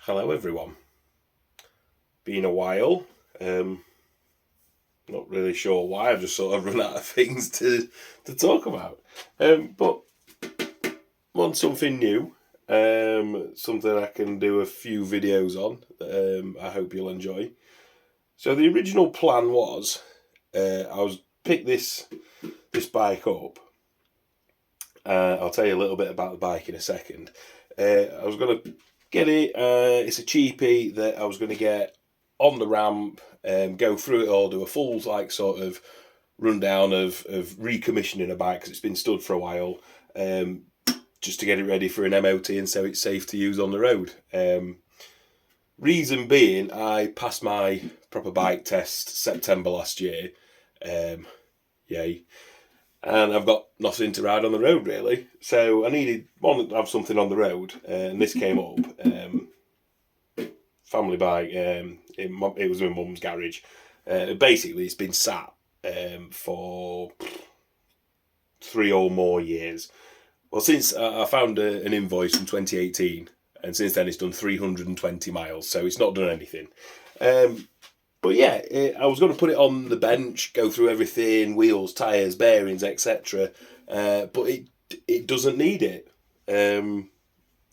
Hello everyone. Been a while. Not really sure why. I've just sort of run out of things to talk about. But want something new. Something I can do a few videos on. I hope you'll enjoy. So the original plan was I was pick this bike up. I'll tell you a little bit about the bike in a second. I was going to get it. It's a cheapie that I was going to get on the ramp, go through it all, do a full sort of rundown of recommissioning a bike because it's been stood for a while, just to get it ready for an MOT and so it's safe to use on the road. Reason being, I passed my proper bike test September last year. Yay. And I've got nothing to ride on the road really, so I needed to have something on the road, and this came up. Family bike. It was my mum's garage. Basically, it's been sat for 3 or more years. Well, since I found an invoice from 2018, and since then it's done 320 miles, so it's not done anything. But yeah, I was going to put it on the bench, go through everything, wheels, tyres, bearings, etc. But it doesn't need it.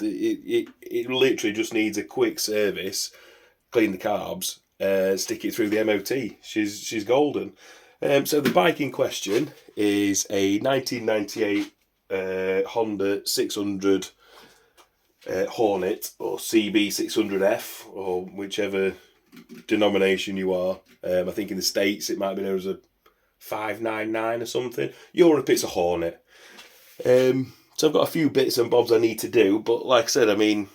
It literally just needs a quick service, clean the carbs, stick it through the MOT. She's golden. So the bike in question is a 1998 Honda 600 Hornet, or CB 600F, or whichever denomination you are. I think in the States it might be known as a 599 or something. Europe it's a Hornet. So I've got a few bits and bobs I need to do, but like I said, I mean,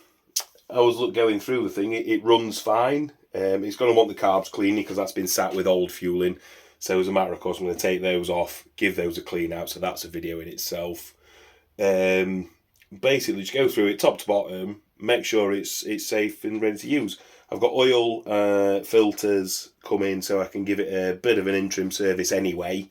I was going through the thing. It runs fine. It's going to want the carbs cleaning because that's been sat with old fueling. So as a matter of course, I'm going to take those off, give those a clean out. So that's a video in itself. Basically, just go through it top to bottom, make sure it's safe and ready to use. I've got oil filters coming, so I can give it a bit of an interim service anyway.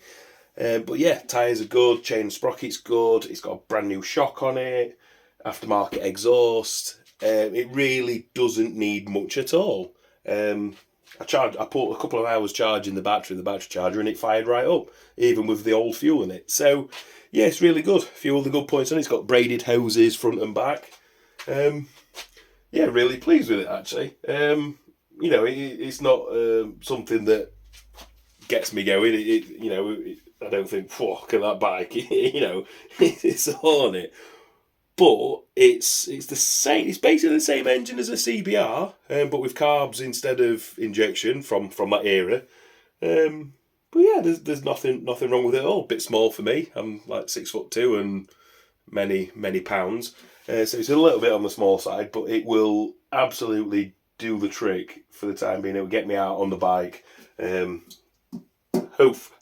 But yeah, tyres are good, chain and sprocket's good, it's got a brand new shock on it, aftermarket exhaust. It really doesn't need much at all. I put a couple of hours charging the battery charger, and it fired right up, even with the old fuel in it. So yeah, it's really good. A few other good points on it. It's got braided hoses front and back. Yeah, really pleased with it actually. It's not something that gets me going. I don't think, look at that bike. It's a Hornet, but it's the same. It's basically the same engine as a CBR, but with carbs instead of injection from that era. But yeah, there's nothing wrong with it at all. Bit small for me. I'm like 6'2" and many pounds. So it's a little bit on the small side, but it will absolutely do the trick for the time being. It will get me out on the bike.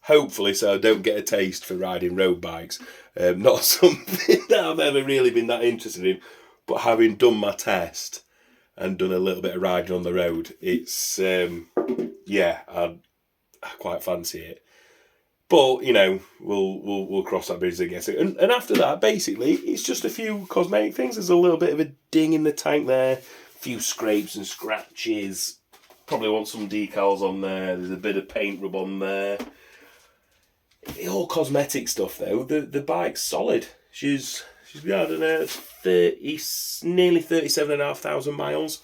Hopefully, so I don't get a taste for riding road bikes. Not something that I've ever really been that interested in, but having done my test and done a little bit of riding on the road, it's I quite fancy it. But we'll cross that bridge again. And after that, basically, it's just a few cosmetic things. There's a little bit of a ding in the tank there, a few scrapes and scratches. Probably want some decals on there. There's a bit of paint rub on there. All cosmetic stuff though. The bike's solid. She's got nearly 37,500 miles.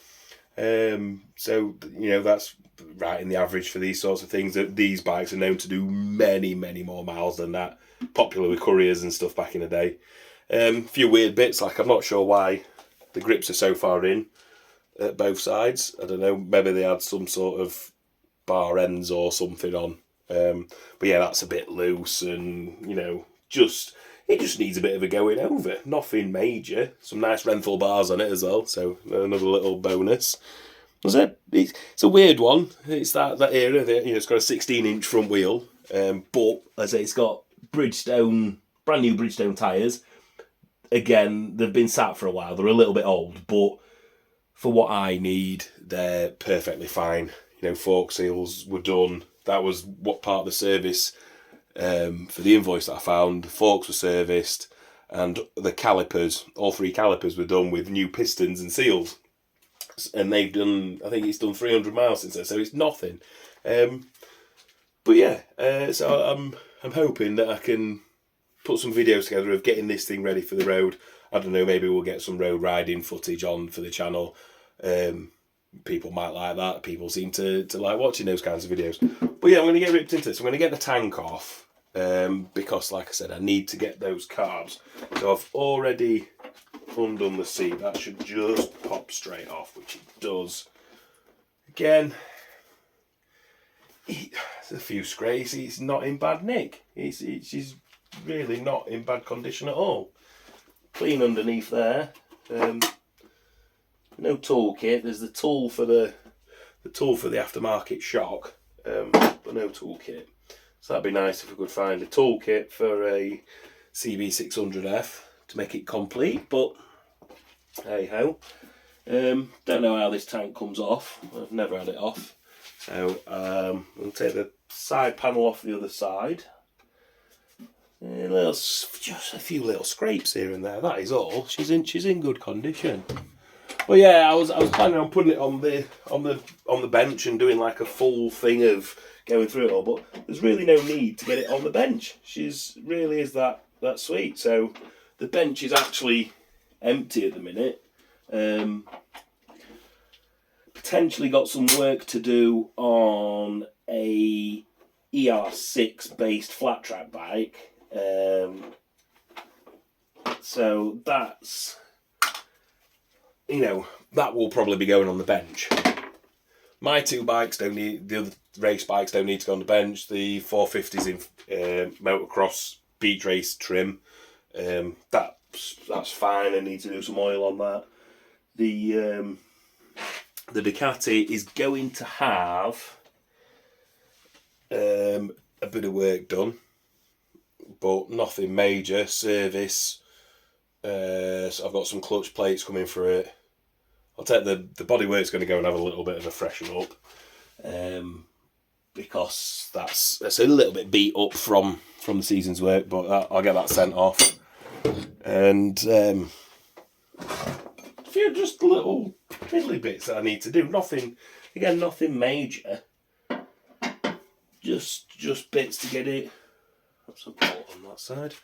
So that's right in the average for these sorts of things. That these bikes are known to do many more miles than that. Popular with couriers and stuff back in the day. A few weird bits, like I'm not sure why the grips are so far in at both sides. I don't know, maybe they had some sort of bar ends or something on. But yeah, that's a bit loose, and it just needs a bit of a going over. Nothing major. Some nice Renthal bars on it as well, so another little bonus. It's a weird one. It's that era that it's got a 16-inch front wheel, but as I say, it's got brand new Bridgestone tyres. Again, they've been sat for a while. They're a little bit old, but for what I need, they're perfectly fine. Fork seals were done. That was what part of the service for the invoice that I found. The forks were serviced, and the calipers, all 3 calipers were done with new pistons and seals. and they've done, I think it's done 300 miles since then, so it's nothing. But yeah, so I'm hoping that I can put some videos together of getting this thing ready for the road. I don't know, maybe we'll get some road riding footage on for the channel. People might like that. People seem to like watching those kinds of videos. But yeah, I'm going to get ripped into this. I'm going to get the tank off because, like I said, I need to get those carbs. So I've already undone the seat. That should just pop straight off, which it does. Again, there's a few scrapes. It's not in bad nick. She's really not in bad condition at all. Clean underneath there. No toolkit. There's the tool for the aftermarket shock, but no toolkit. So that'd be nice if we could find a toolkit for a CB600F to make it complete. But hey ho, don't know how this tank comes off. I've never had it off. So we'll take the side panel off the other side. Just a few little scrapes here and there. That is all. She's in good condition. Well, yeah, I was planning on putting it on the bench and doing like a full thing of going through it all, but there's really no need to get it on the bench. She's really is that sweet. So the bench is actually empty at the minute. Potentially got some work to do on a ER6 based flat track bike. So that's, that will probably be going on the bench. My two bikes don't need, the other race bikes don't need to go on the bench. The 450's in motocross beach race trim. That's fine. I need to do some oil on that. The Ducati is going to have a bit of work done, but nothing major. Service. So I've got some clutch plates coming for it. I'll take the bodywork's going to go and have a little bit of a freshen up, because that's a little bit beat up from the season's work, but I'll get that sent off. And a few just little fiddly bits that I need to do. Nothing major. Just bits to get it. That's a bolt on that side.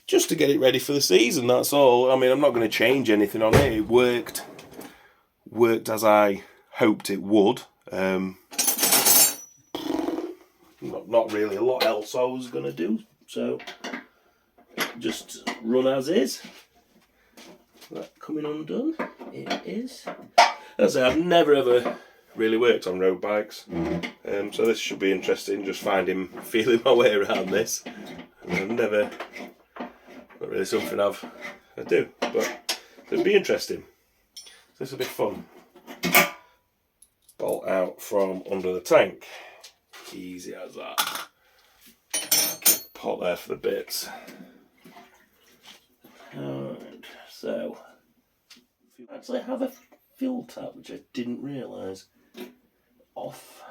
Just to get it ready for the season, that's all. I mean, I'm not going to change anything on it. It worked as I hoped it would. Not really a lot else I was going to do. So, just run as is. That coming undone. It is. As I say, I've never ever really worked on road bikes. So this should be interesting, just feeling my way around this. I've never, not really something I do, but it'll be interesting. This will be fun. Bolt out from under the tank. Easy as that. Pot there for the bits. Alright, so I actually have a fuel tap, which I didn't realise. Off.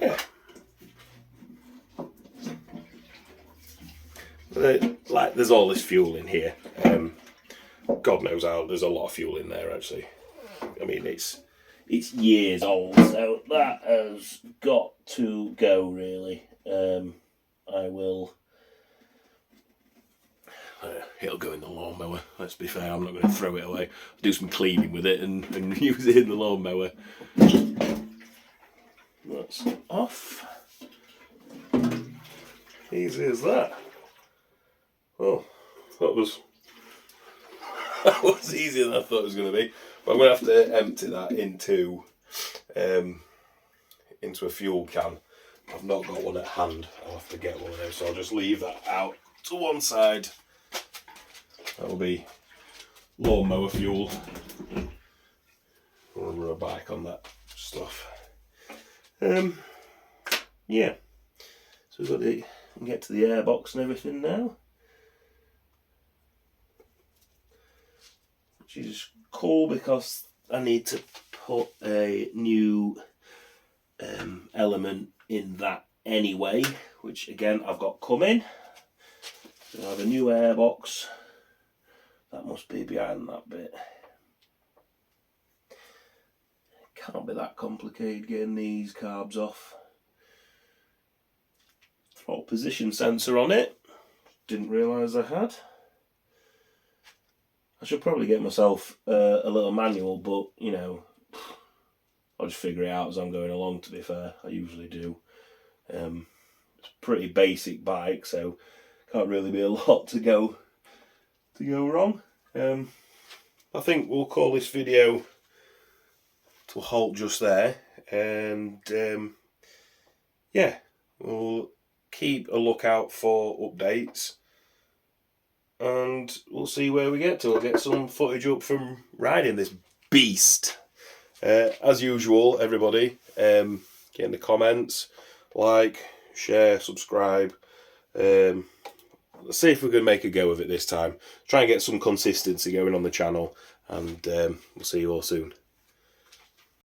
Yeah. Like, there's all this fuel in here. God knows how. There's a lot of fuel in there, actually. I mean, it's years old, so that has got to go, really. It'll go in the lawnmower, let's be fair. I'm not going to throw it away. I'll do some cleaning with it and use it in the lawnmower. That's off. Easy as that. Oh, that was easier than I thought it was going to be. But I'm going to have to empty that into a fuel can. I've not got one at hand. I'll have to get one of those, so I'll just leave that out to one side. That'll be lawnmower fuel. I'll run a bike on that stuff. Yeah. So we've got to get to the airbox and everything now. Which is cool because I need to put a new element in that anyway, which again I've got coming. So I have a new airbox That must be behind that bit. Can't be that complicated getting these carbs off. Throttle position sensor on it. Didn't realise I had. I should probably get myself a little manual, but you know, I'll just figure it out as I'm going along, to be fair. I usually do. It's a pretty basic bike, so can't really be a lot to go wrong. I think we'll call this video to a halt just there, and yeah, we'll keep a lookout for updates, and we'll see where we get to. I'll get some footage up from riding this beast. As usual, everybody, get in the comments, like, share, subscribe. Let's see if we can make a go of it this time. Try and get some consistency going on the channel, and we'll see you all soon.